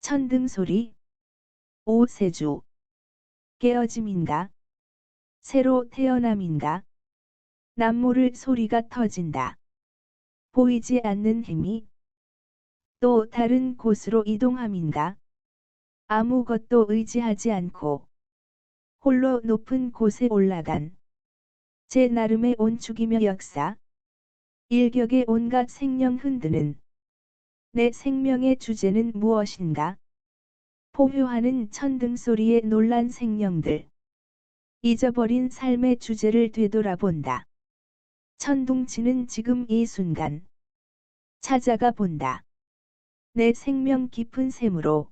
천등소리. 오세주. 깨어짐인가? 새로 태어남인가? 남모를 소리가 터진다. 보이지 않는 힘이 또 다른 곳으로 이동함인가? 아무것도 의지하지 않고 홀로 높은 곳에 올라간 제 나름의 온축이며 역사. 일격의 온갖 생명 흔드는 내 생명의 주제는 무엇인가? 포효하는 천등소리의 놀란 생명들. 잊어버린 삶의 주제를 되돌아본다. 천둥치는 지금 이 순간 찾아가 본다. 내 생명 깊은 샘으로